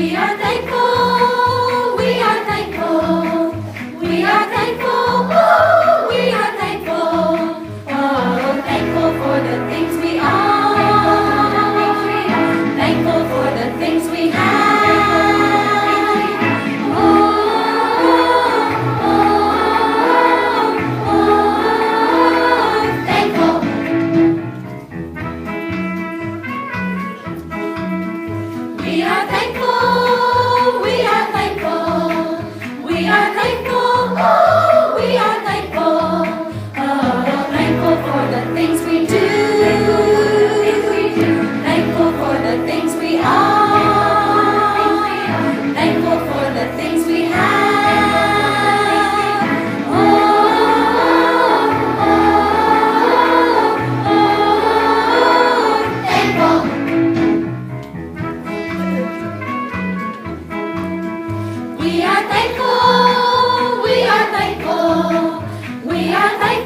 We are thankful, we are thankful, we are thankful, oh, we are thankful, oh, thankful for the things we are, thankful for the things we have, oh, oh, oh, thankful. We are thankful, we are thankful, we are thankful, oh, we are thankful, oh, thankful for the things we do, thankful for the things we are, thankful for the things we have, oh, oh, oh, thankful. We are thankful, we are thankful, we are thankful.